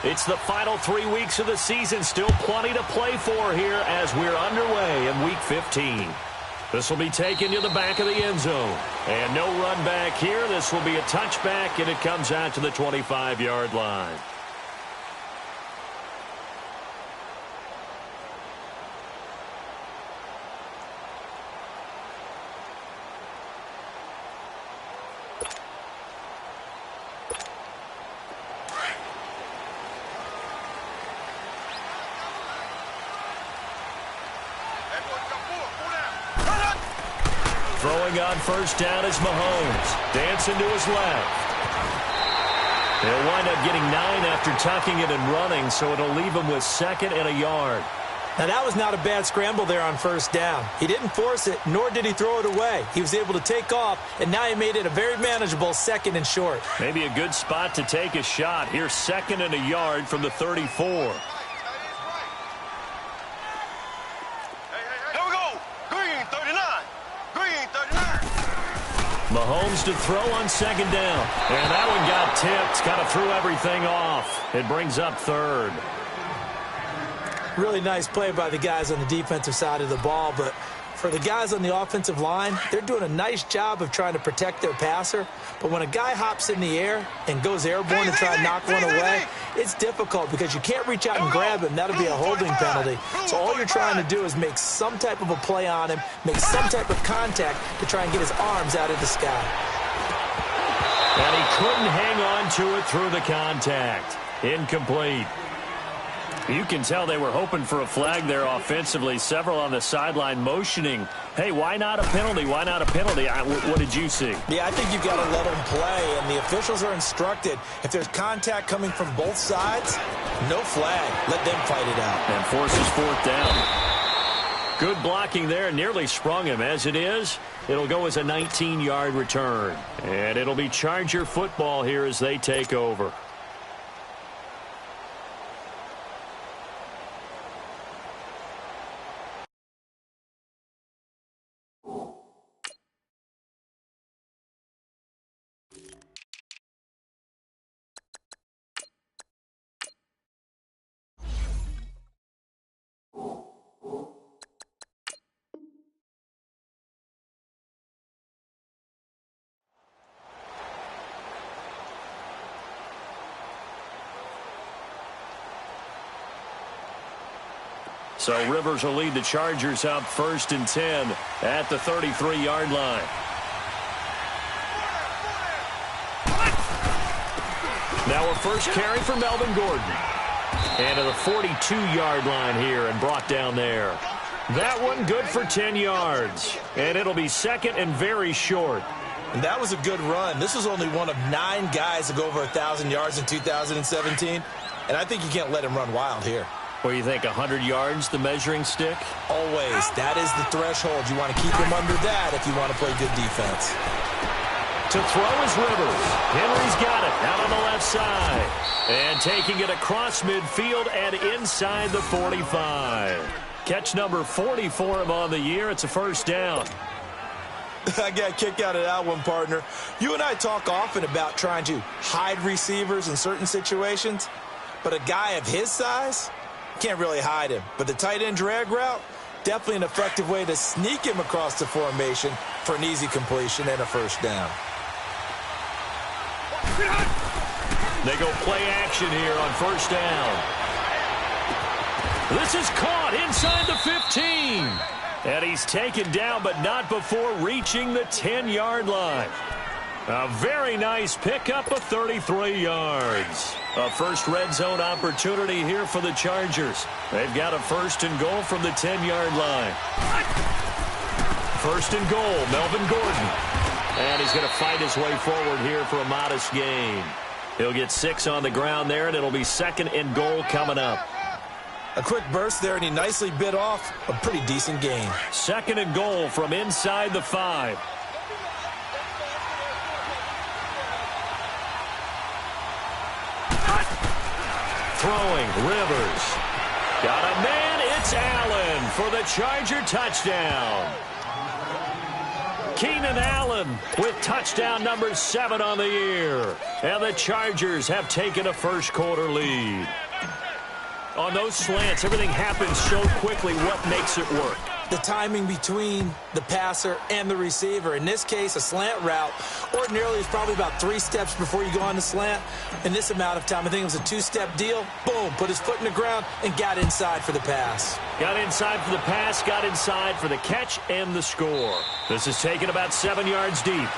It's the final 3 weeks of the season. Still plenty to play for here as we're underway in Week 15. This will be taken to the back of the end zone. And no run back here. This will be a touchback, and it comes out to the 25-yard line. Throwing on first down is Mahomes. Dancing to his left. He'll wind up getting 9 after tucking it and running, so it'll leave him with 2nd and a yard. Now, that was not a bad scramble there on first down. He didn't force it, nor did he throw it away. He was able to take off, and now he made it a very manageable 2nd and short. Maybe a good spot to take a shot. Here's 2nd and a yard from the 34. Mahomes to throw on 2nd down. And that one got tipped. Kind of threw everything off. It brings up 3rd. Really nice play by the guys on the defensive side of the ball, but for the guys on the offensive line, they're doing a nice job of trying to protect their passer. But when a guy hops in the air and goes airborne to try and knock one away, it's difficult because you can't reach out and grab him. That'll be a holding penalty. So all you're trying to do is make some type of a play on him, make some type of contact to try and get his arms out of the sky. And he couldn't hang on to it through the contact. Incomplete. You can tell they were hoping for a flag there offensively. Several on the sideline motioning, hey, why not a penalty? Why not a penalty? What did you see? Yeah, I think you've got to let them play, and the officials are instructed. If there's contact coming from both sides, no flag. Let them fight it out. And forces 4th down. Good blocking there. Nearly sprung him. As it is, it'll go as a 19-yard return. And it'll be Charger football here as they take over. So Rivers will lead the Chargers up 1st and 10 at the 33-yard line. Now a first carry for Melvin Gordon. And to the 42-yard line here and brought down there. That one good for 10 yards. And it'll be 2nd and very short. And that was a good run. This was only one of 9 guys to go over 1,000 yards in 2017. And I think you can't let him run wild here. What do you think, 100 yards, the measuring stick? Always. That is the threshold. You want to keep him under that if you want to play good defense. To throw is Rivers. Henry's got it out on the left side. And taking it across midfield and inside the 45. Catch number 40 for him on the year. It's a first down. I got a kick out of that one, partner. You and I talk often about trying to hide receivers in certain situations. But a guy of his size, can't really hide him. But the tight end drag route, definitely an effective way to sneak him across the formation for an easy completion and a first down. They go play action here on first down. This is caught inside the 15. And he's taken down, but not before reaching the 10-yard line. A very nice pickup of 33 yards. A first red zone opportunity here for the Chargers. They've got a 1st and goal from the 10-yard line. 1st and goal, Melvin Gordon. And he's going to fight his way forward here for a modest gain. He'll get 6 on the ground there, and it'll be 2nd and goal coming up. A quick burst there, and he nicely bit off a pretty decent gain. 2nd and goal from inside the 5. Throwing, Rivers. Got a man, it's Allen for the Charger touchdown. Keenan Allen with touchdown number 7 on the year. And the Chargers have taken a first-quarter lead. On those slants, everything happens so quickly. What makes it work? The timing between the passer and the receiver. In this case, a slant route ordinarily is probably about 3 steps before you go on the slant. In this amount of time, I think it was a 2-step deal. Boom, put his foot in the ground and got inside for the pass. Got inside for the pass, got inside for the catch and the score. This is taken about 7 yards deep.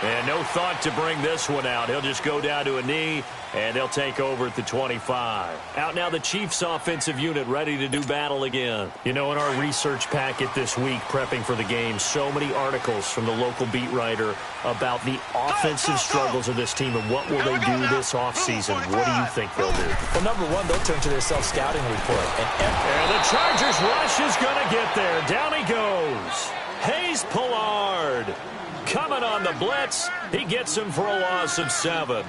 And no thought to bring this one out. He'll just go down to a knee, and they'll take over at the 25. Out now the Chiefs offensive unit ready to do battle again. You know, in our research packet this week, prepping for the game, so many articles from the local beat writer about the offensive struggles of this team and what will they do this offseason. What do you think they'll do? Well, number one, they'll turn to their self-scouting report. And the Chargers rush is going to get there. Down he goes. Hayes Pollard. Coming on the blitz, he gets him for a loss of 7.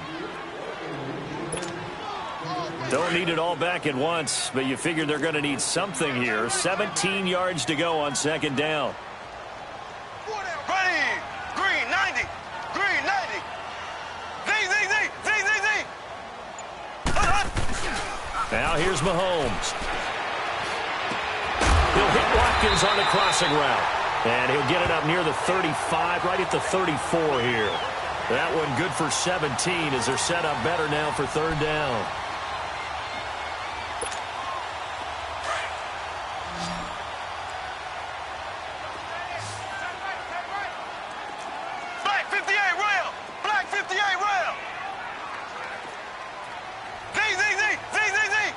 Don't need it all back at once, but you figure they're going to need something here. 17 yards to go on second down. Ready, green 90, green 90. Z. Now here's Mahomes. He'll hit Watkins on the crossing route. And he'll get it up near the 35, right at the 34 here. That one good for 17 as they're set up better now for third down. Black 58 rail, black 58 rail. Z.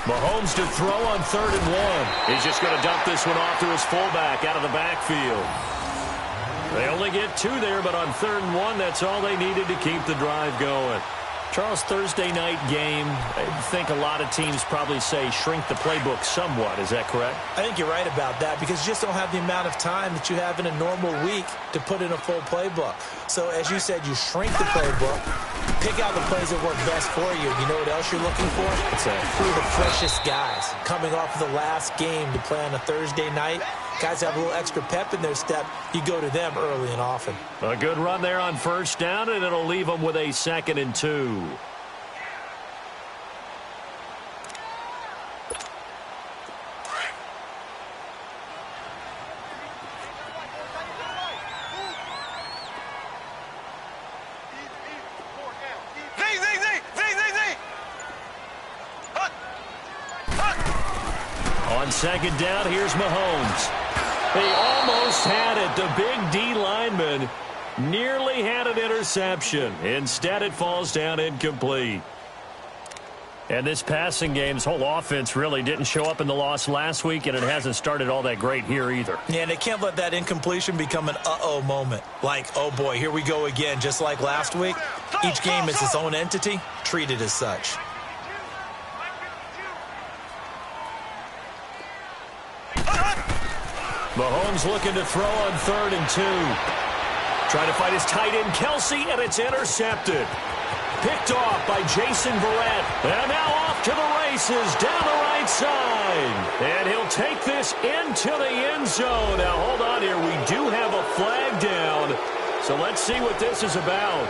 Mahomes to throw on 3rd and 1. He's just going to dump this one off to his fullback out of the backfield. They only get 2 there, but on 3rd and 1, that's all they needed to keep the drive going. Charles, Thursday night game, I think a lot of teams probably say shrink the playbook somewhat. Is that correct? I think you're right about that because you just don't have the amount of time that you have in a normal week to put in a full playbook. So, as you said, you shrink the playbook, pick out the plays that work best for you. You know what else you're looking for? What's that? Who are the freshest guys coming off of the last game to play on a Thursday night? Guys have a little extra pep in their step. You go to them early and often. A good run there on first down, and it'll leave them with a 2nd and 2. On second down, here's Mahomes. He almost had it. The big D lineman nearly had an interception. Instead, it falls down incomplete. And this passing game's whole offense really didn't show up in the loss last week, and it hasn't started all that great here either. Yeah, and they can't let that incompletion become an uh-oh moment. Like, oh boy, here we go again, just like last week. Each game is its own entity, treated as such. Mahomes looking to throw on 3rd and 2. Trying to find his tight end, Kelsey, and it's intercepted. Picked off by Jason Verrett. And now off to the races down the right side. And he'll take this into the end zone. Now, hold on here. We do have a flag down. So let's see what this is about.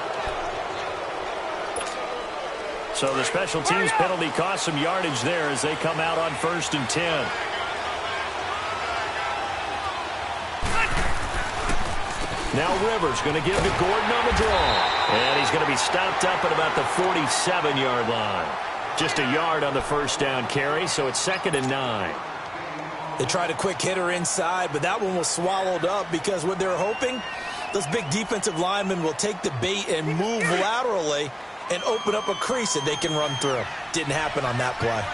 So the special teams penalty cost some yardage there as they come out on 1st and 10. Now Rivers going to give to Gordon on the draw. And he's going to be stopped up at about the 47-yard line. Just a yard on the first down carry, so it's 2nd and 9. They tried a quick hitter inside, but that one was swallowed up because what they're hoping, those big defensive linemen will take the bait and move laterally and open up a crease that they can run through. Didn't happen on that play.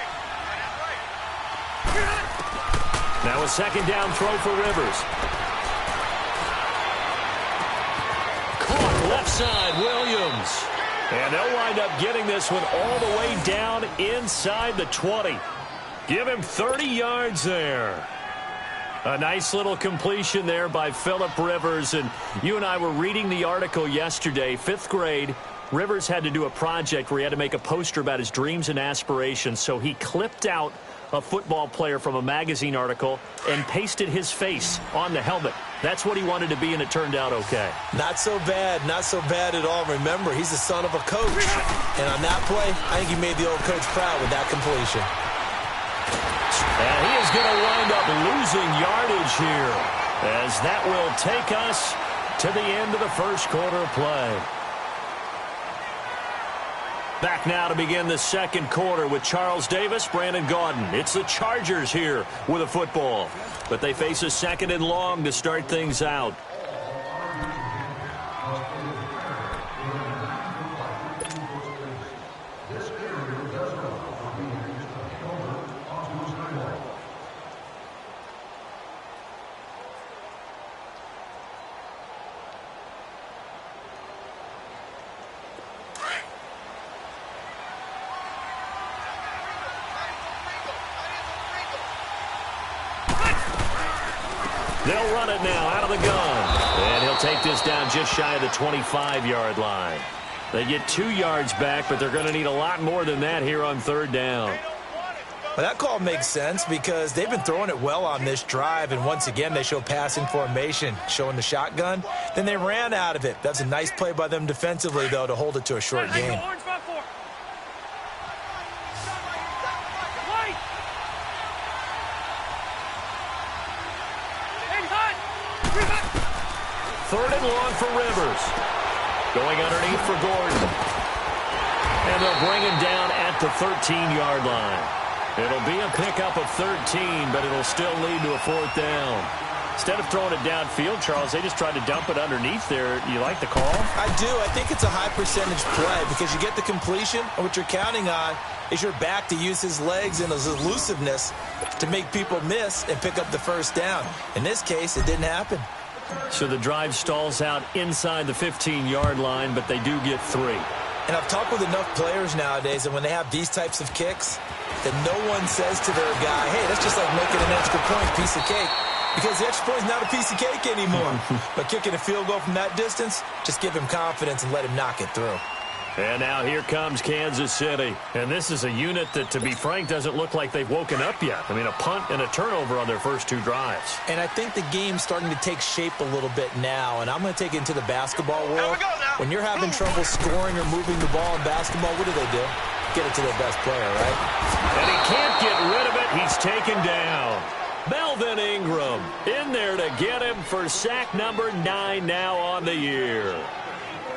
Now a 2nd down throw for Rivers. Left side, Williams. And they'll wind up getting this one all the way down inside the 20. Give him 30 yards there. A nice little completion there by Phillip Rivers. And you and I were reading the article yesterday, 5th grade. Rivers had to do a project where he had to make a poster about his dreams and aspirations, so he clipped out a football player from a magazine article and pasted his face on the helmet. That's what he wanted to be, and it turned out okay. Not so bad at all. Remember, he's the son of a coach. And on that play, I think he made the old coach proud with that completion. And he is going to wind up losing yardage here, as that will take us to the end of the first quarter of play. Back now to begin the second quarter with Charles Davis, Brandon Gaudin. It's the Chargers here with a football, but they face a second and long to start things out. They'll run it now out of the gun. And he'll take this down just shy of the 25-yard line. They get 2 yards back, but they're going to need a lot more than that here on third down. Well, that call makes sense because they've been throwing it well on this drive, and once again they show passing formation, showing the shotgun. Then they ran out of it. That's a nice play by them defensively, though, to hold it to a short gain. Third and long for Rivers. Going underneath for Gordon. And they'll bring him down at the 13-yard line. It'll be a pickup of 13, but it'll still lead to a fourth down. Instead of throwing it downfield, Charles, they just tried to dump it underneath there. You like the call? I do. I think it's a high percentage play because you get the completion, and what you're counting on is your back to use his legs and his elusiveness to make people miss and pick up the first down. In this case, it didn't happen. So the drive stalls out inside the 15-yard line, but they do get 3. And I've talked with enough players nowadays, and when they have these types of kicks, that no one says to their guy, hey, that's just like making an extra point, piece of cake. Because the extra point is not a piece of cake anymore. But kicking a field goal from that distance, just give him confidence and let him knock it through. And now here comes Kansas City. And this is a unit that, to be frank, doesn't look like they've woken up yet. I mean, a punt and a turnover on their first 2 drives. And I think the game's starting to take shape a little bit now. And I'm going to take it into the basketball world. When you're having trouble scoring or moving the ball in basketball, what do? Get it to their best player, right? And he can't get rid of it. He's taken down. Melvin Ingram in there to get him for sack number 9 now on the year.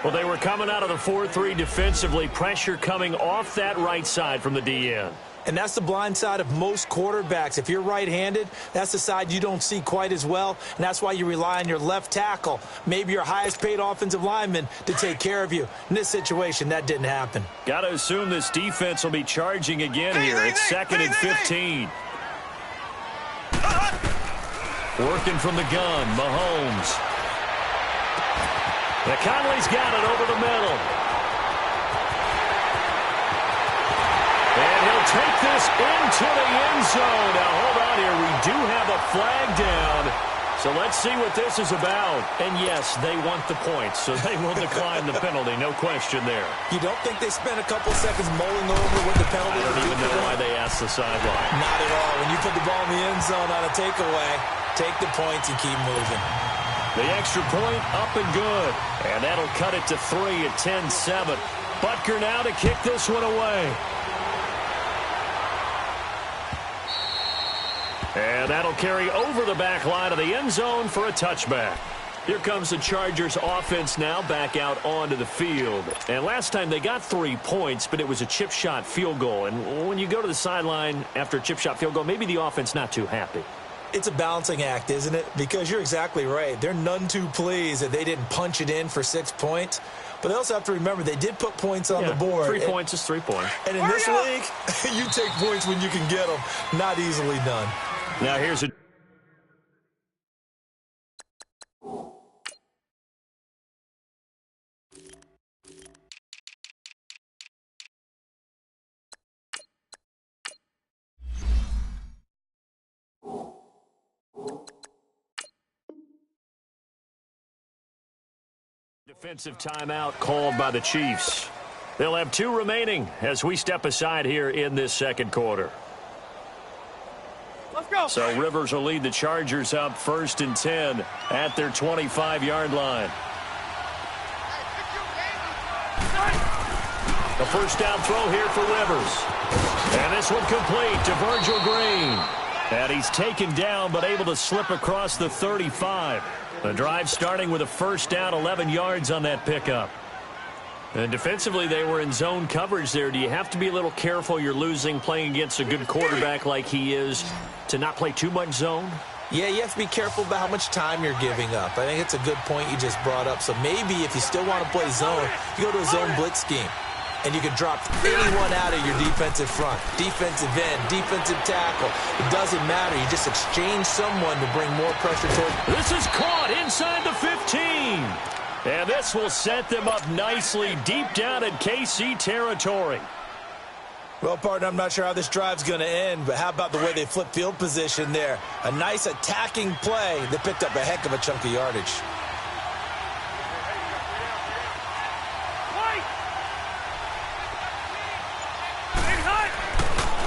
Well, they were coming out of the 4-3 defensively. Pressure coming off that right side from the DN. And that's the blind side of most quarterbacks. If you're right-handed, that's the side you don't see quite as well, and that's why you rely on your left tackle, maybe your highest-paid offensive lineman, to take care of you. In this situation, that didn't happen. Got to assume this defense will be charging again here. It's 2nd and 15. Working from the gun, Mahomes. Conley's got it over the middle. And he'll take this into the end zone. Now, hold on here. We do have a flag down. So let's see what this is about. And, yes, they want the points, so they will decline the penalty. No question there. You don't think they spent a couple seconds mulling over what the penalty I don't even know why they asked the sideline. Not at all. When you put the ball in the end zone on a takeaway, take the points and keep moving. The extra point up and good. And that'll cut it to 3 at 10-7. Butker now to kick this one away. And that'll carry over the back line of the end zone for a touchback. Here comes the Chargers offense now back out onto the field. And last time they got 3 points, but it was a chip shot field goal. And when you go to the sideline after a chip shot field goal, maybe the offense not too happy. It's a balancing act, isn't it? Because you're exactly right. They're none too pleased that they didn't punch it in for 6 points. But they also have to remember they did put points on the board. 3 points is 3 points. And in this league, you take points when you can get them. Not easily done. Now here's a... Defensive timeout called by the Chiefs. They'll have 2 remaining as we step aside here in this second quarter. Let's go. So Rivers will lead the Chargers up 1st and 10 at their 25-yard line. The first down throw here for Rivers. And this one complete to Virgil Green. And he's taken down but able to slip across the 35. The drive starting with a first down, 11 yards on that pickup. And defensively, they were in zone coverage there. Do you have to be a little careful you're losing playing against a good quarterback like he is to not play too much zone? Yeah, you have to be careful about how much time you're giving up. I think it's a good point you just brought up. So maybe if you still want to play zone, you go to a zone blitz scheme. And you can drop anyone out of your defensive front, defensive end, defensive tackle. It doesn't matter. You just exchange someone to bring more pressure toward. This is caught inside the 15. And this will set them up nicely deep down in KC territory. Well, partner, I'm not sure how this drive's going to end, but how about the way they flip field position there? A nice attacking play that picked up a heck of a chunk of yardage.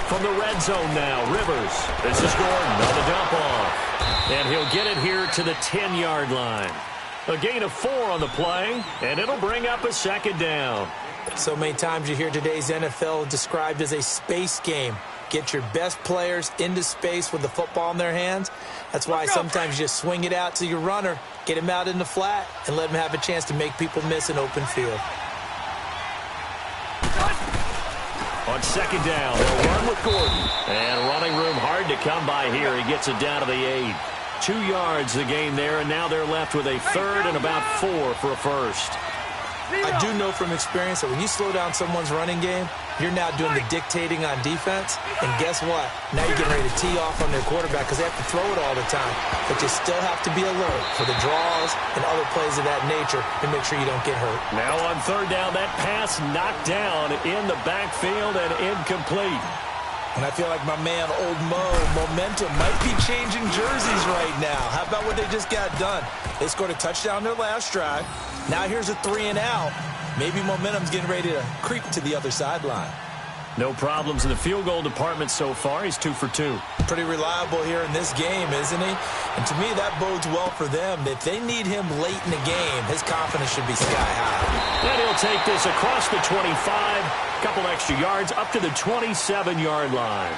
From the red zone now, Rivers. This is Gordon on the dump off. And he'll get it here to the 10-yard line. A gain of 4 on the play, and it'll bring up a second down. So many times you hear today's NFL described as a space game. Get your best players into space with the football in their hands. That's why sometimes you just swing it out to your runner, get him out in the flat, and let him have a chance to make people miss an open field. On second down, they'll run with Gordon. And running room hard to come by here. He gets it down to the 8. 2 yards the gain there, and now they're left with a third and about 4 for a first. I do know from experience that when you slow down someone's running game, you're now doing the dictating on defense. And guess what? Now you're getting ready to tee off on their quarterback because they have to throw it all the time. But you still have to be alert for the draws and other plays of that nature and make sure you don't get hurt. Now on third down, that pass knocked down in the backfield and incomplete. And I feel like my man, Old Mo, momentum might be changing jerseys right now. How about what they just got done? They scored a touchdown their last drive. Now here's a 3 and out. Maybe momentum's getting ready to creep to the other sideline. No problems in the field goal department so far. He's 2 for 2. Pretty reliable here in this game, isn't he? And to me, that bodes well for them. If they need him late in the game, his confidence should be sky high. And he'll take this across the 25. Couple extra yards up to the 27-yard line.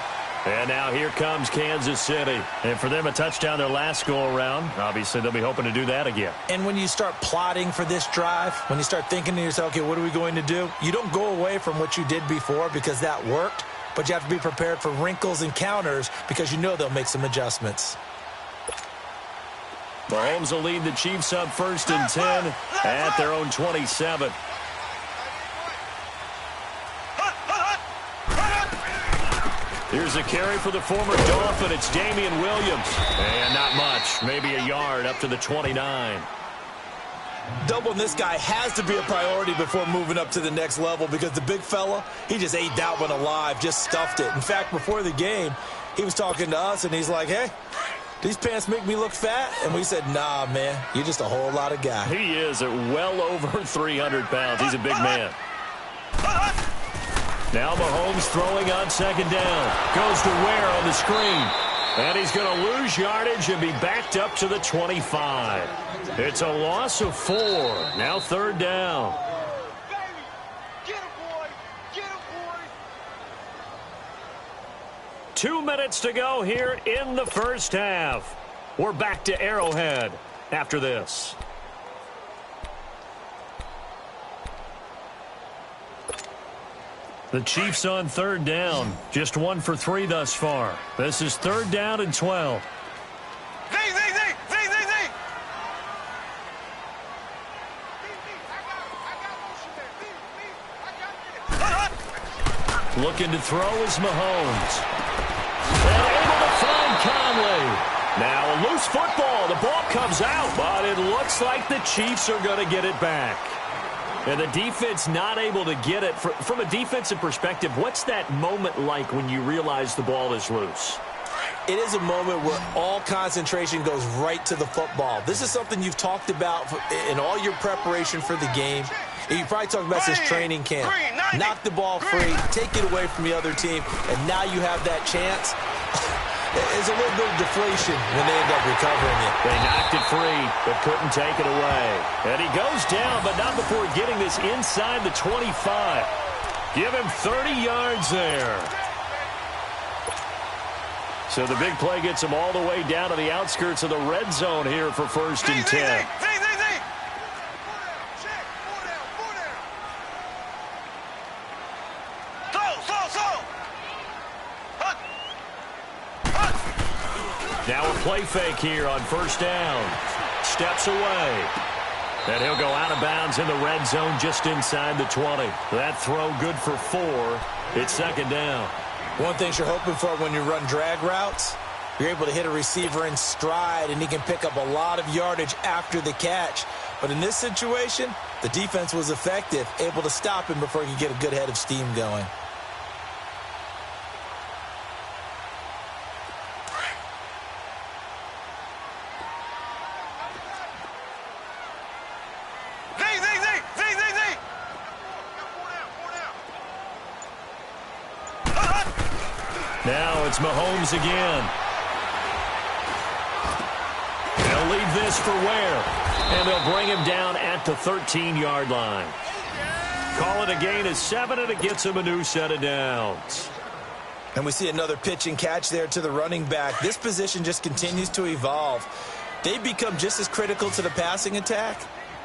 And now here comes Kansas City. And for them, a touchdown their last go-around. Obviously, they'll be hoping to do that again. And when you start plotting for this drive, when you start thinking to yourself, okay, what are we going to do? You don't go away from what you did before because that worked, but you have to be prepared for wrinkles and counters because you know they'll make some adjustments. Mahomes will lead the Chiefs up 1st and 10 at their own 27. Here's a carry for the former Dolphin. It's Damian Williams. And not much. Maybe a yard up to the 29. Doubling this guy has to be a priority before moving up to the next level because the big fella, he just ate that one alive, just stuffed it. In fact, before the game, he was talking to us, and he's like, hey, these pants make me look fat? And we said, nah, man, you're just a whole lot of guy. He is at well over 300 pounds. He's a big man. Now Mahomes throwing on second down. Goes to Ware on the screen. And he's going to lose yardage and be backed up to the 25. It's a loss of 4. Now third down. Get him, boy. Get him, boy. 2 minutes to go here in the first half. We're back to Arrowhead after this. The Chiefs on third down. Just 1 for 3 thus far. This is third down and 12. Z. Looking to throw is Mahomes. And able to find Conley. Now a loose football. The ball comes out, but it looks like the Chiefs are going to get it back. And the defense not able to get it. From a defensive perspective, what's that moment like when you realize the ball is loose? it is a moment where all concentration goes right to the football. This is something you've talked about in all your preparation for the game. And you probably talked about since training camp. Knock the ball free, take it away from the other team, and now you have that chance. There's a little bit of deflation when they end up recovering it. They knocked it free, but couldn't take it away. And he goes down, but not before getting this inside the 25. Give him 30 yards there. So the big play gets him all the way down to the outskirts of the red zone here for 1st and 10. Now a play fake here on 1st down. Steps away. And he'll go out of bounds in the red zone just inside the 20. That throw good for 4. It's 2nd down. One thing you're hoping for when you run drag routes, you're able to hit a receiver in stride, and he can pick up a lot of yardage after the catch. But in this situation, the defense was effective, able to stop him before he could get a good head of steam going. Now it's Mahomes again. They'll leave this for Ware. And they'll bring him down at the 13-yard line. Call it a gain of 7, and it gets him a new set of downs. And we see another pitch and catch there to the running back. This position just continues to evolve. They become just as critical to the passing attack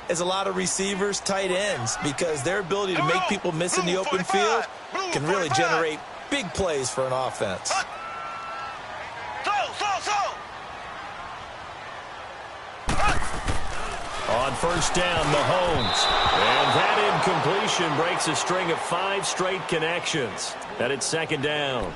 as a lot of receivers, tight ends, because their ability to make people miss in the open field can really generate big plays for an offense. On 1st down, Mahomes. And that incompletion breaks a string of 5 straight connections. And it's 2nd down.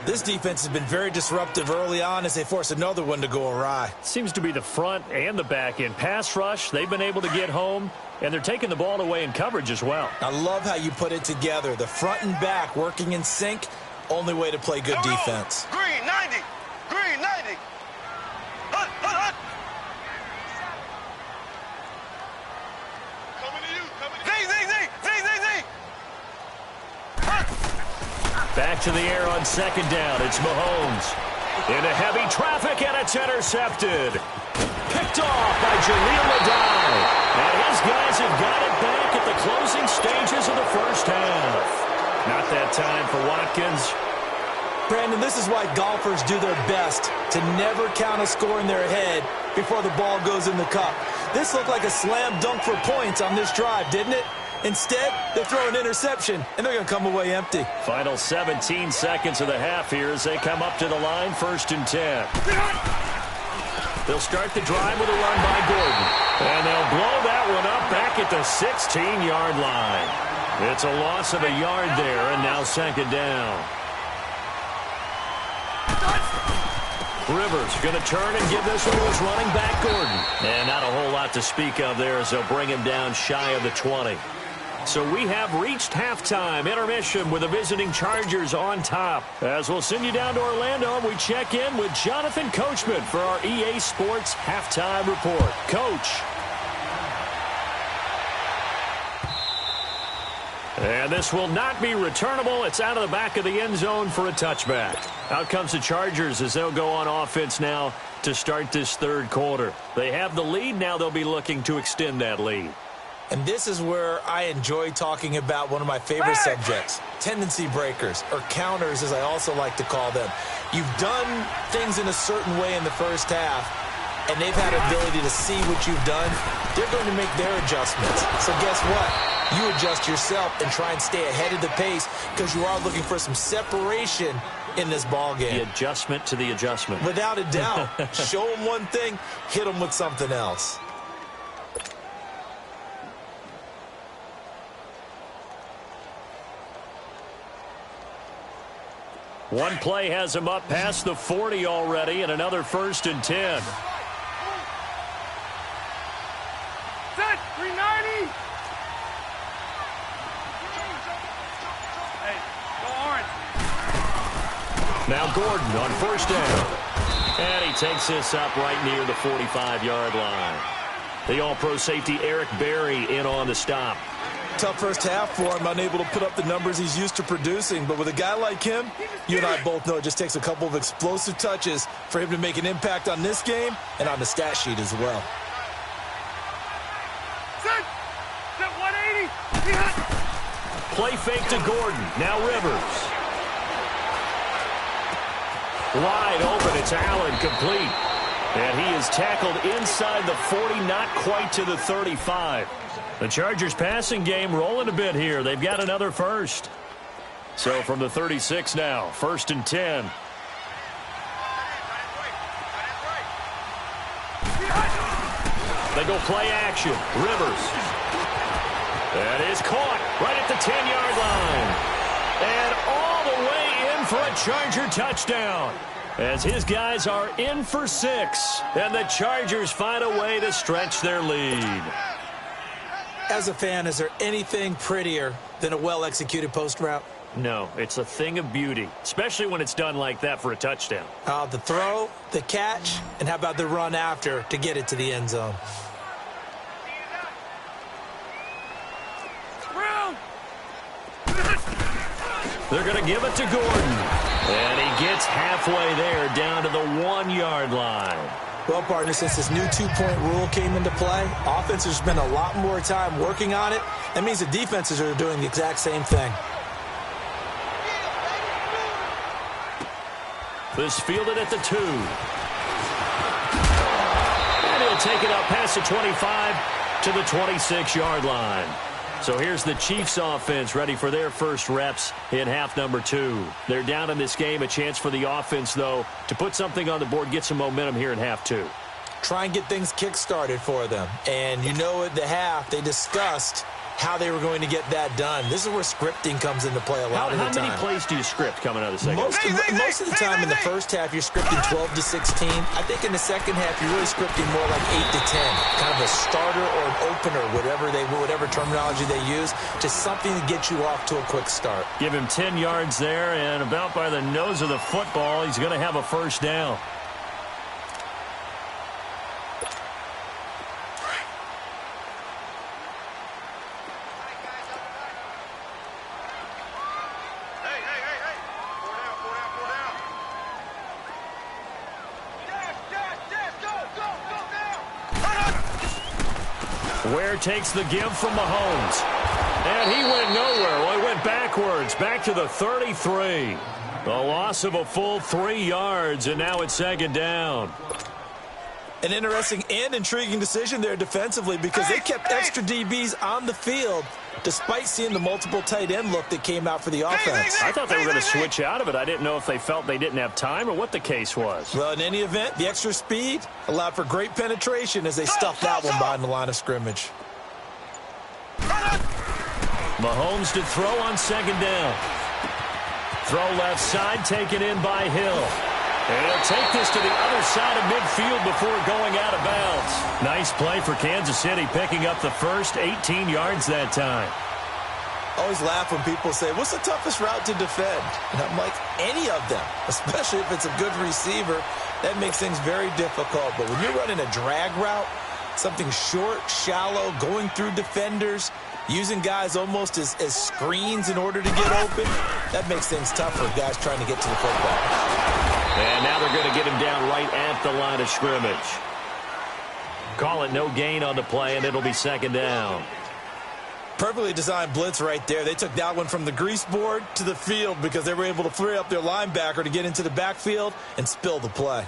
This defense has been very disruptive early on as they force another one to go awry. Seems to be the front and the back end. Pass rush, they've been able to get home, and they're taking the ball away in coverage as well. I love how you put it together. The front and back working in sync, only way to play good defense. Green 90. Green 90. Hut, hut, hut. Coming to you. Coming to you. Z. Back to the air on 2nd down. It's Mahomes. Into heavy traffic, and it's intercepted. Picked off by Jaleel Adai. And his guys have got it back at the closing stages of the 1st half. Not that time for Watkins. Brandon, this is why golfers do their best to never count a score in their head before the ball goes in the cup. This looked like a slam dunk for points on this drive, didn't it? Instead, they throw an interception, and they're going to come away empty. Final 17 seconds of the half here as they come up to the line, 1st and 10. They'll start the drive with a run by Gordon. And they'll blow that one up back at the 16-yard line. It's a loss of a yard there, and now 2nd down. Rivers going to turn and give this one to his running back, Gordon. And not a whole lot to speak of there as they'll bring him down shy of the 20. So we have reached halftime intermission with the visiting Chargers on top. As we'll send you down to Orlando, we check in with Jonathan Coachman for our EA Sports Halftime Report. Coach. And this will not be returnable. It's out of the back of the end zone for a touchback. Out comes the Chargers as they'll go on offense now to start this 3rd quarter. They have the lead. Now they'll be looking to extend that lead. And this is where I enjoy talking about one of my favorite subjects, tendency breakers, or counters as I also like to call them. You've done things in a certain way in the 1st half, and they've had ability to see what you've done. They're going to make their adjustments. So guess what? You adjust yourself and try and stay ahead of the pace because you are looking for some separation in this ball game. The adjustment to the adjustment. Without a doubt. Show them one thing, hit them with something else. One play has him up past the 40 already, and another 1st and 10. Set. 390. Hey, go orange. Now Gordon on first down. And he takes this up right near the 45-yard line. The all-pro safety Eric Berry in on the stop. Tough first half for him, unable to put up the numbers he's used to producing. But with a guy like him, you and I both know it just takes a couple of explosive touches for him to make an impact on this game and on the stat sheet as well. Play fake to Gordon. Now Rivers. Wide open. It's Allen, complete. And he is tackled inside the 40, not quite to the 35. The Chargers passing game rolling a bit here. They've got another first. So from the 36 now, 1st and 10. They go play action. Rivers. That is caught right at the 10-yard line. And all the way in for a Charger touchdown. As his guys are in for 6. And the Chargers find a way to stretch their lead. As a fan, is there anything prettier than a well-executed post route? No, it's a thing of beauty, especially when it's done like that for a touchdown. The throw, the catch, and how about the run after to get it to the end zone? They're going to give it to Gordon. And he gets halfway there down to the 1-yard line. Well, partner, since this new two-point rule came into play, offenses spend a lot more time working on it. That means the defenses are doing the exact same thing. This fielded at the 2. And he'll take it up past the 25 to the 26-yard line. So here's the Chiefs offense ready for their first reps in half number 2. They're down in this game. A chance for the offense, though, to put something on the board, get some momentum here in half 2. Try and get things kick-started for them. And you know at the half, they discussed how they were going to get that done. This is where scripting comes into play a lot of the time. How many plays do you script coming out of the second? Most of the time in the first half, you're scripting 12 to 16. I think in the second half, you're really scripting more like 8 to 10. Kind of a starter or an opener, whatever terminology they use, just something to get you off to a quick start. Give him 10 yards there, and about by the nose of the football, he's going to have a first down. Ware takes the give from Mahomes. And he went nowhere. Well, he went backwards, back to the 33. A loss of a full 3 yards, and now it's second down. An interesting and intriguing decision there defensively because they kept extra DBs on the field despite seeing the multiple tight end look that came out for the offense. I thought they were going to switch out of it. I didn't know if they felt they didn't have time or what the case was. Well, in any event, the extra speed allowed for great penetration as they stuffed that one behind the line of scrimmage. Mahomes to throw on second down. Throw left side, taken in by Hill. And he'll take this to the other side of midfield before going out of bounds. Nice play for Kansas City, picking up the first 18 yards that time. I always laugh when people say, what's the toughest route to defend? And I'm like, any of them, especially if it's a good receiver. That makes things very difficult. But when you're running a drag route, something short, shallow, going through defenders, using guys almost as screens in order to get open, that makes things tough for guys trying to get to the football. And now they're going to get him down right at the line of scrimmage. Call it no gain on the play, and it'll be second down. Perfectly designed blitz right there. They took that one from the grease board to the field because they were able to free up their linebacker to get into the backfield and spill the play.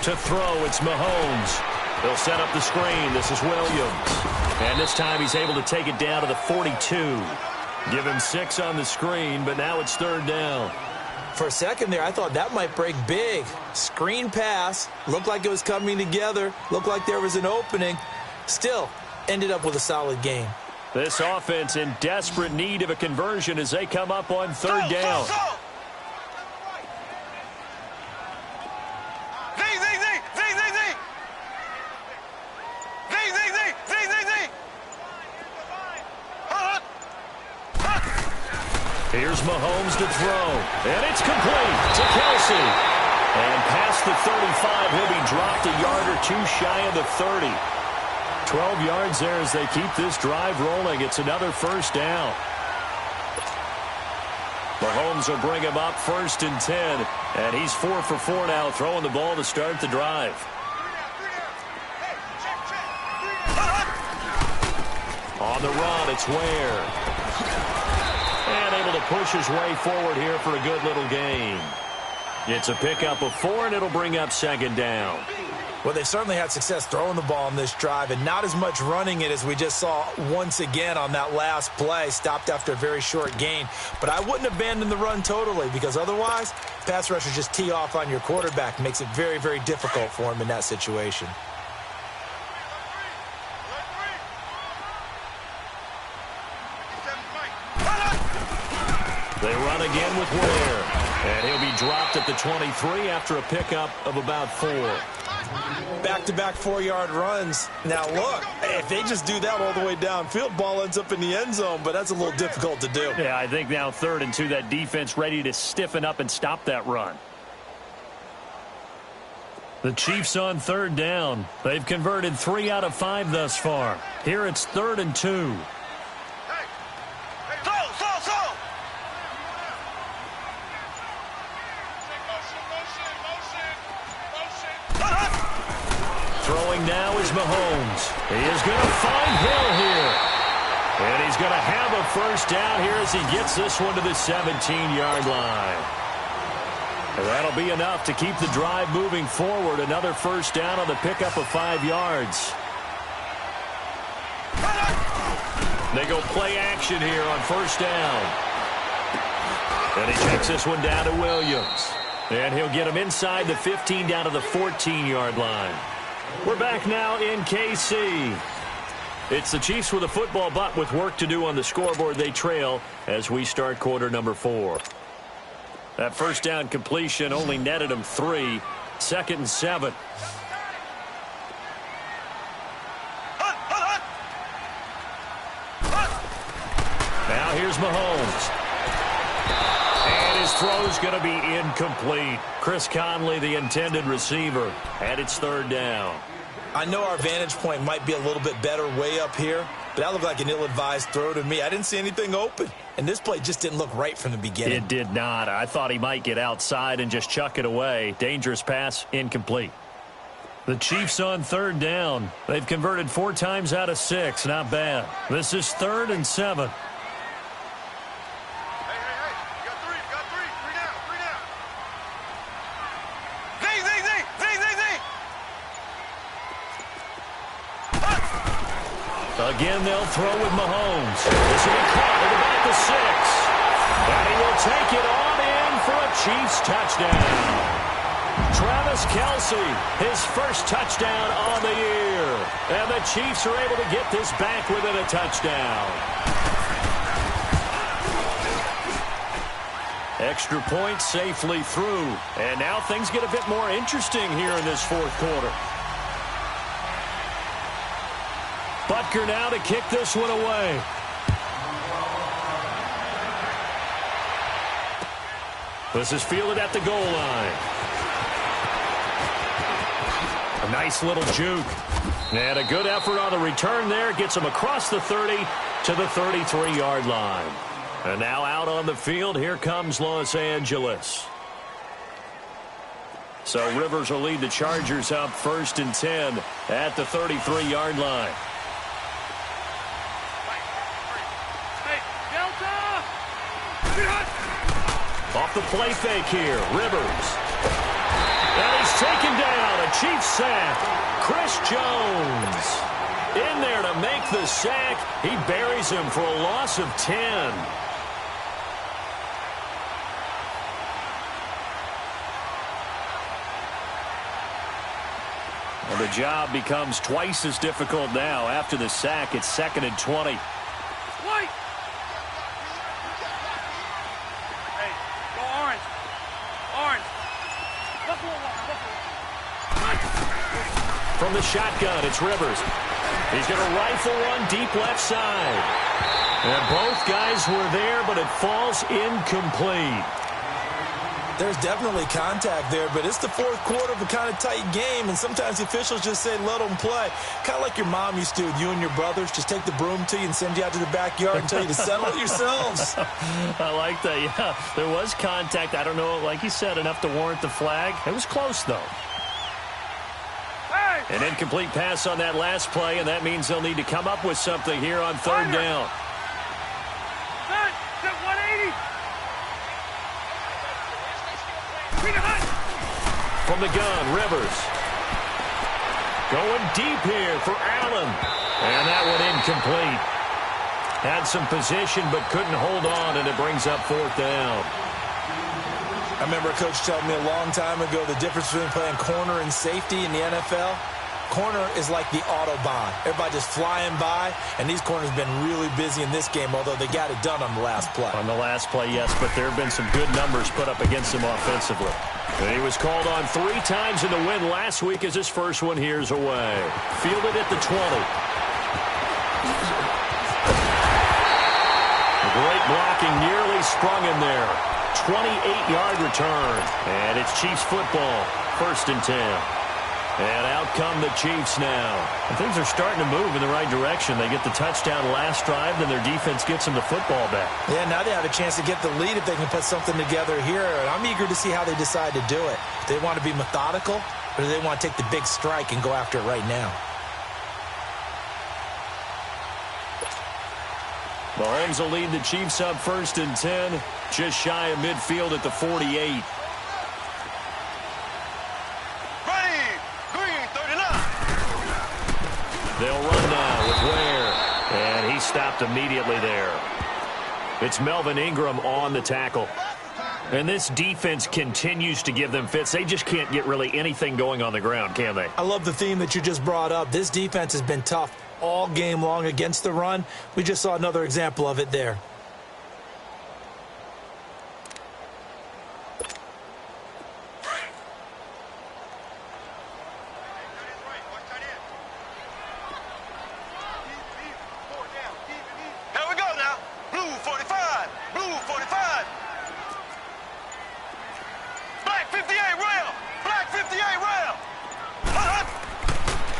To throw, it's Mahomes. They'll set up the screen. This is Williams. And this time he's able to take it down to the 42. Give him 6 on the screen, but now it's third down. For a second there, I thought that might break big. Screen pass. Looked like it was coming together. Looked like there was an opening. Still, ended up with a solid game. This offense in desperate need of a conversion as they come up on third down. Here's Mahomes to throw, and it's complete to Kelsey. And past the 35, he'll be dropped a yard or two shy of the 30. 12 yards there as they keep this drive rolling. It's another first down. Mahomes will bring him up 1st and 10, and he's 4 for 4 now, throwing the ball to start the drive. On the run, it's Ware. And able to push his way forward here for a good little gain. It's a pickup of 4, and it'll bring up 2nd down. Well, they certainly had success throwing the ball on this drive and not as much running it as we just saw once again on that last play. Stopped after a very short gain. But I wouldn't abandon the run totally because otherwise, pass rushers just tee off on your quarterback. Makes it very, very difficult for him in that situation. They run again with Ware. And he'll be dropped at the 23 after a pickup of about 4. Back-to-back 4-yard runs. Now, look, if they just do that all the way downfield, ball ends up in the end zone, but that's a little difficult to do. Yeah, I think now 3rd and 2, that defense ready to stiffen up and stop that run. The Chiefs on 3rd down. They've converted 3 out of 5 thus far. Here it's 3rd and 2. Throwing now is Mahomes. He is going to find Hill here. And he's going to have a first down here as he gets this one to the 17-yard line. And that'll be enough to keep the drive moving forward. Another first down on the pickup of 5 yards. They go play action here on first down. And he checks this one down to Williams. And he'll get him inside the 15 down to the 14-yard line. We're back now in KC. It's the Chiefs with a football, but with work to do on the scoreboard, they trail as we start quarter number 4. That first down completion only netted them 3. 2nd and 7. Now here's Mahomes. And his throw's going to be incomplete. Chris Conley, the intended receiver, and it's 3rd down. I know our vantage point might be a little bit better way up here, but that looked like an ill-advised throw to me. I didn't see anything open, and this play just didn't look right from the beginning. It did not. I thought he might get outside and just chuck it away. Dangerous pass, incomplete. The Chiefs on 3rd down. They've converted 4 times out of 6. Not bad. This is 3rd and 7. Again, they'll throw with Mahomes. This will be caught at about the 6. And he will take it on in for a Chiefs touchdown. Travis Kelce, his first touchdown on the year. And the Chiefs are able to get this back within a touchdown. Extra point safely through. And now things get a bit more interesting here in this 4th quarter. Butker now to kick this one away. This is fielded at the goal line. A nice little juke. And a good effort on the return there. Gets him across the 30 to the 33-yard line. And now out on the field, here comes Los Angeles. So Rivers will lead the Chargers up 1st and 10 at the 33-yard line. Off the play fake here, Rivers. And he's taken down, a Chiefs sack. Chris Jones in there to make the sack. He buries him for a loss of 10. And the job becomes twice as difficult now. After the sack, it's 2nd and 20. White. Hey, go orange. Orange. From the shotgun, it's Rivers. He's going to rifle one deep left side. And both guys were there, but it falls incomplete. There's definitely contact there, but it's the fourth quarter of a kind of tight game, and sometimes the officials just say, let them play. Kind of like your mom used to with you and your brothers. Just take the broom to you and send you out to the backyard and tell you to settle it yourselves. I like that, yeah. There was contact. I don't know, like you said, enough to warrant the flag. It was close, though. An incomplete pass on that last play, and that means they'll need to come up with something here on third down. From the gun, Rivers. Going deep here for Allen. And that one incomplete. Had some position but couldn't hold on, and it brings up fourth down. I remember a coach telling me a long time ago the difference between playing corner and safety in the NFL. Corner is like the Autobahn. Everybody just flying by, and these corners have been really busy in this game, although they got it done on the last play. On the last play, yes, but there have been some good numbers put up against him offensively. And he was called on 3 times in the win last week as his first one here's away. Fielded at the 20. Great blocking, nearly sprung him there. 28-yard return. And it's Chiefs football, 1st and 10. And out come the Chiefs now. And things are starting to move in the right direction. They get the touchdown last drive, then their defense gets them the football back. Yeah, now they have a chance to get the lead if they can put something together here. And I'm eager to see how they decide to do it. Do they want to be methodical, or do they want to take the big strike and go after it right now? Mahomes will lead the Chiefs up 1st and 10, just shy of midfield at the 48. They'll run now with Ware, and he stopped immediately there. It's Melvin Ingram on the tackle. And this defense continues to give them fits. They just can't get really anything going on the ground, can they? I love the theme that you just brought up. This defense has been tough all game long against the run. We just saw another example of it there.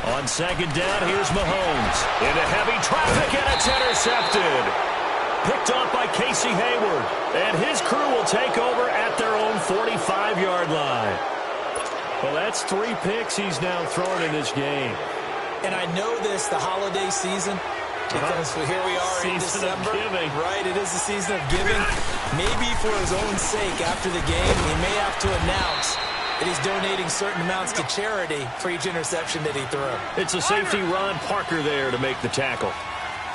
On 2nd down, here's Mahomes. Into heavy traffic, and it's intercepted. Picked off by Casey Hayward. And his crew will take over at their own 45-yard line. Well, that's 3 picks he's now thrown in this game. And I know this, the holiday season, because here we are in December. Right, it is the season of giving. Maybe for his own sake, after the game, he may have to announce that he's donating certain amounts to charity for each interception that he threw. It's a safety, Ron Parker, there to make the tackle.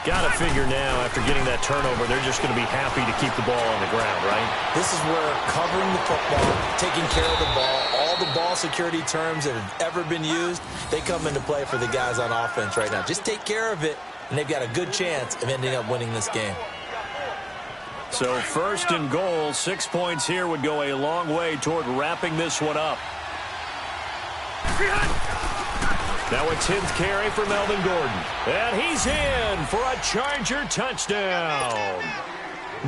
Got to figure now, after getting that turnover, they're just going to be happy to keep the ball on the ground, right? This is where covering the football, taking care of the ball, all the ball security terms that have ever been used, they come into play for the guys on offense right now. Just take care of it, and they've got a good chance of ending up winning this game. So 1st and goal, 6 points here would go a long way toward wrapping this one up. Now a 10th carry for Melvin Gordon. And he's in for a Charger touchdown.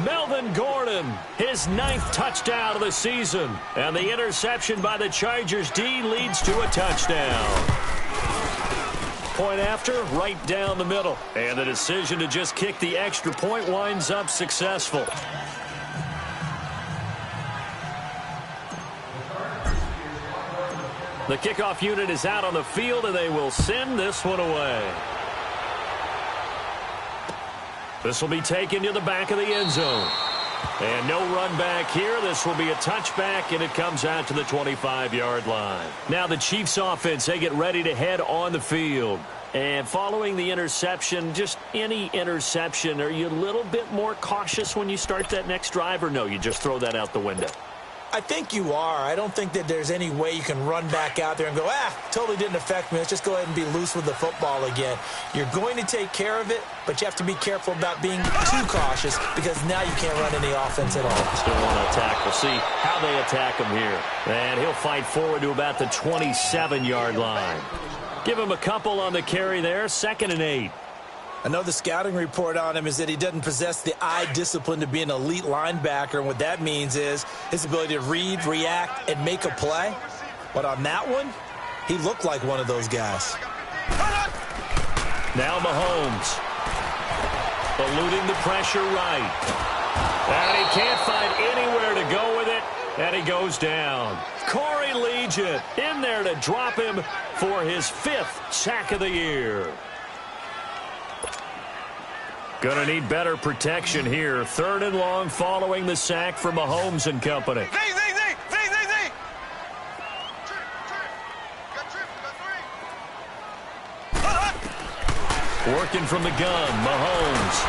Melvin Gordon, his 9th touchdown of the season. And the interception by the Chargers D leads to a touchdown. Point after, right down the middle. And the decision to just kick the extra point winds up successful. The kickoff unit is out on the field, and they will send this one away. This will be taken to the back of the end zone. And no run back here. This will be a touchback, and it comes out to the 25-yard line. Now the Chiefs offense, they get ready to head on the field. And following the interception, just any interception, are you a little bit more cautious when you start that next drive, or no, you just throw that out the window? I think you are. I don't think that there's any way you can run back out there and go, totally didn't affect me. Let's just go ahead and be loose with the football again. You're going to take care of it, but you have to be careful about being too cautious because now you can't run any offense at all. Still want to attack. We'll see how they attack him here. And he'll fight forward to about the 27-yard line. Give him a couple on the carry there, 2nd and 8. I know the scouting report on him is that he doesn't possess the eye discipline to be an elite linebacker, and what that means is his ability to read, react, and make a play. But on that one, he looked like one of those guys. Now Mahomes. Eluding the pressure right. And he can't find anywhere to go with it, and he goes down. Corey Legion in there to drop him for his 5th sack of the year. Gonna need better protection here. 3rd and long following the sack for Mahomes and company. Working from the gun, Mahomes.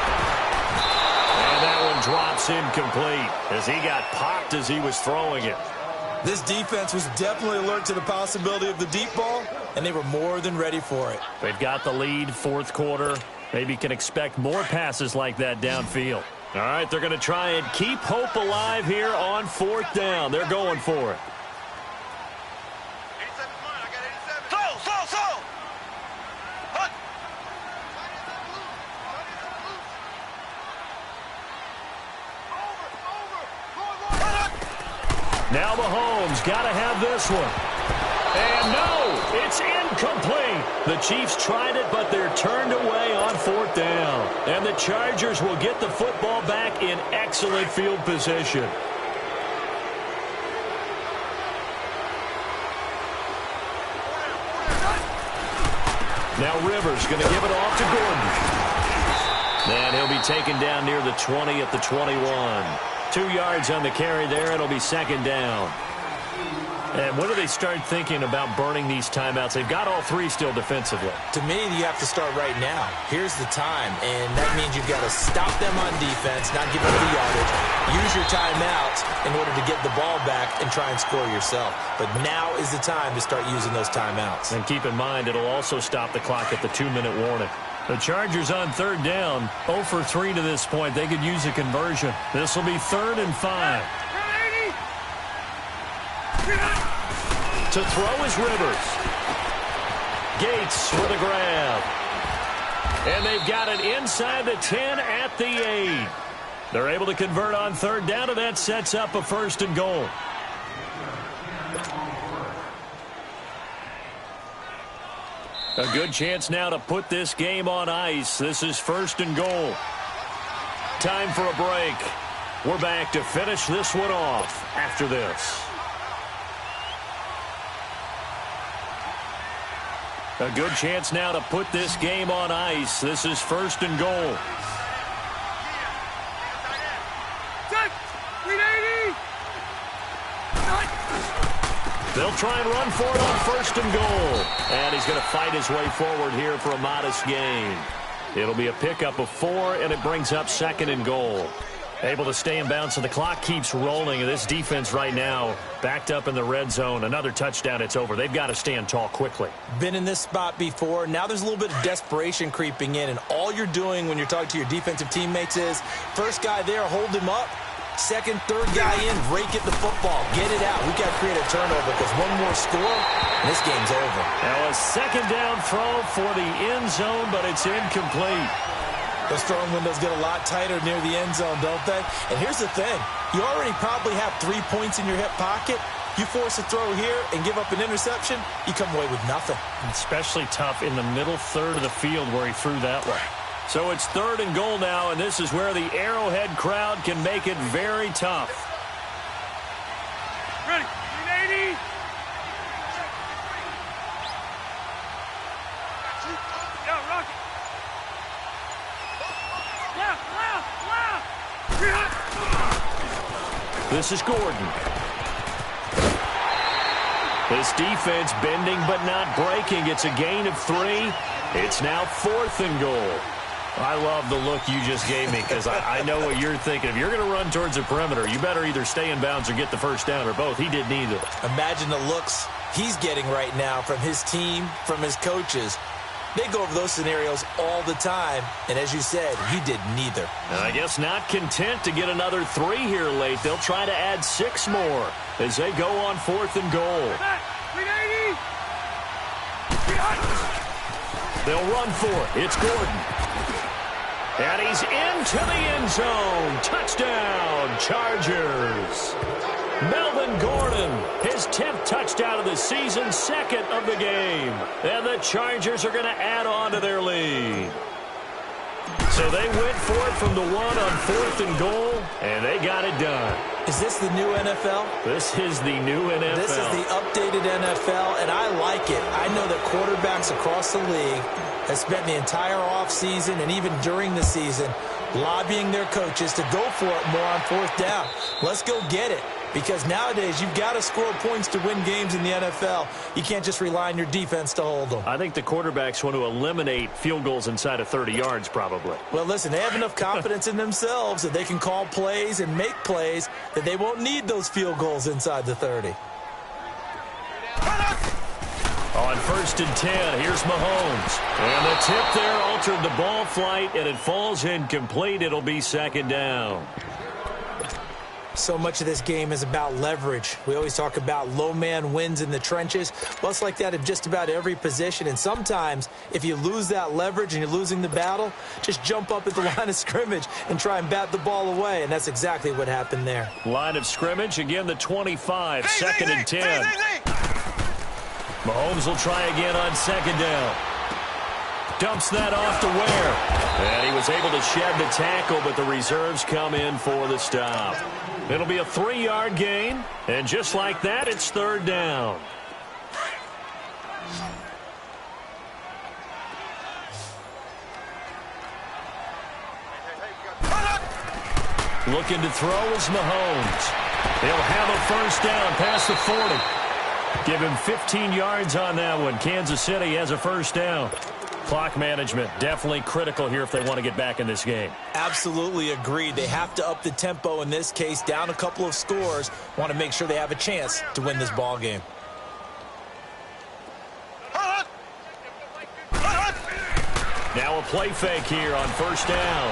And that one drops incomplete as he got popped as he was throwing it. This defense was definitely alert to the possibility of the deep ball, and they were more than ready for it. They've got the lead, 4th quarter. Maybe can expect more passes like that downfield. All right, they're going to try and keep hope alive here on 4th down. They're going for it. 87's mine. I got 87. Slow. Hut. Now Mahomes got to have this one. And no, it's incomplete. The Chiefs tried it, but they're turned away on 4th down. And the Chargers will get the football back in excellent field position. Now Rivers going to give it off to Gordon. And he'll be taken down near the 20 at the 21. 2 yards on the carry there. It'll be 2nd down. And when do they start thinking about burning these timeouts? They've got all 3 still defensively. To me, you have to start right now. Here's the time, and that means you've got to stop them on defense, not give up the yardage, use your timeouts in order to get the ball back and try and score yourself. But now is the time to start using those timeouts. And keep in mind, it'll also stop the clock at the 2-minute warning. The Chargers on 3rd down, 0 for 3 to this point. They could use a conversion. This will be 3rd and 5. To throw is Rivers. Gates for the grab. And they've got it inside the 10 at the 8. They're able to convert on 3rd down, and that sets up a 1st and goal. A good chance now to put this game on ice. This is 1st and goal. Time for a break. We're back to finish this one off after this. A good chance now to put this game on ice. This is 1st and goal. They'll try and run for it on 1st and goal. And he's going to fight his way forward here for a modest gain. It'll be a pickup of 4, and it brings up 2nd and goal. Able to stay in bounds, so the clock keeps rolling. And this defense right now backed up in the red zone. Another touchdown, it's over. They've got to stand tall quickly. Been in this spot before. Now there's a little bit of desperation creeping in. And all you're doing when you're talking to your defensive teammates is, first guy there, hold him up. Second, third guy in, rake at the football. Get it out. We've got to create a turnover because one more score, and this game's over. Now a 2nd down throw for the end zone, but it's incomplete. Those throwing windows get a lot tighter near the end zone, don't they? And here's the thing. You already probably have 3 points in your hip pocket. You force a throw here and give up an interception, you come away with nothing. Especially tough in the middle third of the field where he threw that way. So it's 3rd and goal now, and this is where the Arrowhead crowd can make it very tough. Ready. 80. Yeah, Rocky. Left. This is Gordon. This defense bending but not breaking. It's a gain of 3. It's now 4th and goal. I love the look you just gave me because I know what you're thinking. If you're going to run towards the perimeter, you better either stay in bounds or get the first down or both. He did neither. Imagine the looks he's getting right now from his team, from his coaches. They go over those scenarios all the time, and as you said, he did neither. And I guess not content to get another 3 here late. They'll try to add 6 more as they go on 4th and goal. They'll run for it. It's Gordon. And he's into the end zone. Touchdown, Chargers. Melvin Gordon, his 10th touchdown of the season, 2nd of the game. And the Chargers are going to add on to their lead. So they went for it from the 1 on 4th and goal, and they got it done. Is this the new NFL? This is the new NFL. This is the updated NFL, and I like it. I know that quarterbacks across the league have spent the entire offseason and even during the season lobbying their coaches to go for it more on 4th down. Let's go get it. Because nowadays, you've got to score points to win games in the NFL. You can't just rely on your defense to hold them. I think the quarterbacks want to eliminate field goals inside of 30 yards, probably. Well, listen, they have enough confidence in themselves that they can call plays and make plays that they won't need those field goals inside the 30. On 1st and 10, here's Mahomes. And the tip there altered the ball flight, and it falls incomplete. It'll be 2nd down. So much of this game is about leverage. We always talk about low man wins in the trenches. Well, it's like that in just about every position. And sometimes, if you lose that leverage and you're losing the battle, just jump up at the line of scrimmage and try and bat the ball away. And that's exactly what happened there. Line of scrimmage, again the 25, 2nd and 10. Mahomes will try again on 2nd down. Dumps that off to Ware. And he was able to shed the tackle, but the reserves come in for the stop. It'll be a 3-yard gain, and just like that, it's 3rd down. Looking to throw is Mahomes. He'll have a 1st down past the 40. Give him 15 yards on that one. Kansas City has a 1st down. Clock management definitely critical here if they want to get back in this game. Absolutely agreed. They have to up the tempo in this case, down a couple of scores. Want to make sure they have a chance to win this ball game. Now a play fake here on 1st down.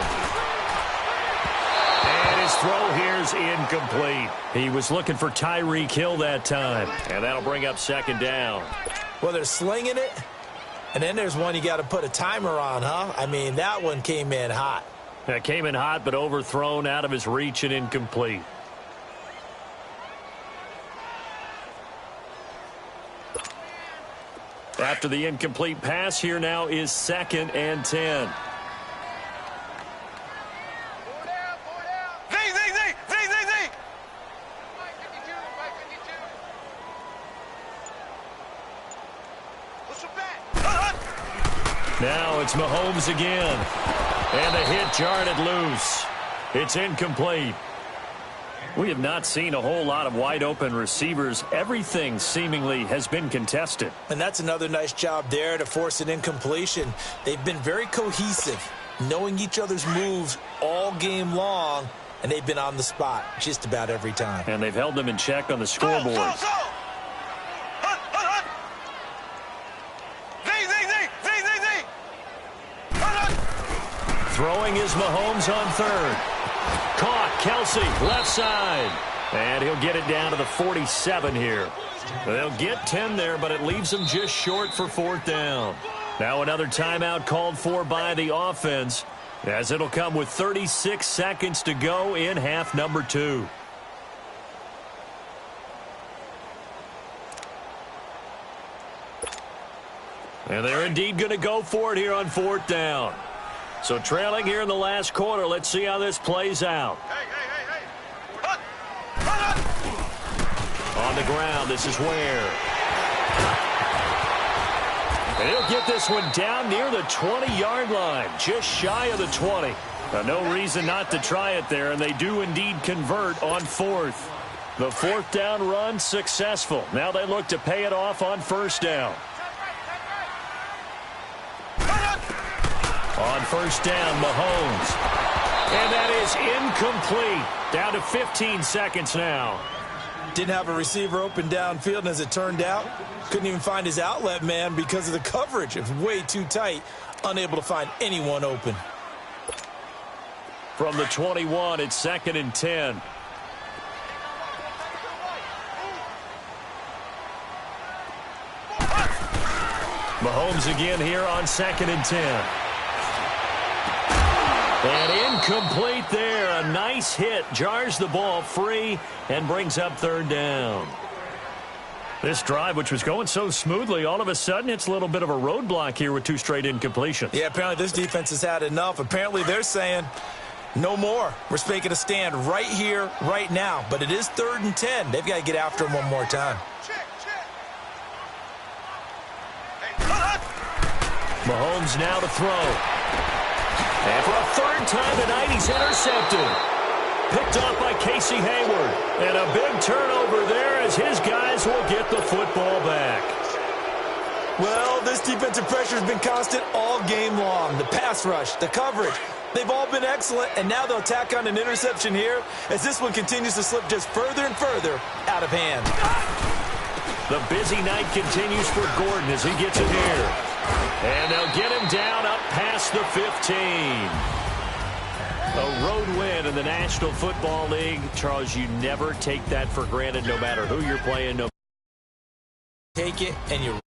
And his throw here's incomplete. He was looking for Tyreek Hill that time. And that'll bring up 2nd down. Well, they're slinging it. And then there's one you got to put a timer on, huh? I mean, that one came in hot. That came in hot, but overthrown, out of his reach, and incomplete. After the incomplete pass, here now is 2nd and 10. Now it's Mahomes again. And the hit jarred it loose. It's incomplete. We have not seen a whole lot of wide-open receivers. Everything seemingly has been contested. And that's another nice job there to force an incompletion. They've been very cohesive, knowing each other's moves all game long, and they've been on the spot just about every time. And they've held them in check on the scoreboard. Throwing is Mahomes on 3rd. Caught, Kelsey, left side. And he'll get it down to the 47 here. They'll get 10 there, but it leaves them just short for 4th down. Now another timeout called for by the offense, as it'll come with 36 seconds to go in half number 2. And they're indeed going to go for it here on 4th down. So trailing here in the last quarter. Let's see how this plays out. On the ground, this is Ware. And he'll get this one down near the 20-yard line, just shy of the 20. Now, no reason not to try it there, and they do indeed convert on 4th. The 4th down run successful. Now they look to pay it off on 1st down. On first down, Mahomes. And that is incomplete. Down to 15 seconds now. Didn't have a receiver open downfield, and as it turned out, couldn't even find his outlet man because of the coverage. It was way too tight, unable to find anyone open. From the 21, it's 2nd and 10. Mahomes again here on 2nd and 10. And incomplete there. A nice hit. Jars the ball free and brings up 3rd down. This drive, which was going so smoothly, all of a sudden it's a little bit of a roadblock here with 2 straight incompletions. Yeah, apparently this defense has had enough. Apparently they're saying no more. We're making a stand right here, right now. But it is 3rd and 10. They've got to get after him one more time. Mahomes now to throw. And for a 3rd time tonight, he's intercepted. Picked off by Casey Hayward. And a big turnover there as his guys will get the football back. Well, this defensive pressure has been constant all game long. The pass rush, the coverage, they've all been excellent, and now they'll tack on an interception here as this one continues to slip just further and further out of hand. The busy night continues for Gordon as he gets it here. And they'll get him down up past the 15. A road win in the National Football League. Charles, you never take that for granted no matter who you're playing. Take it and you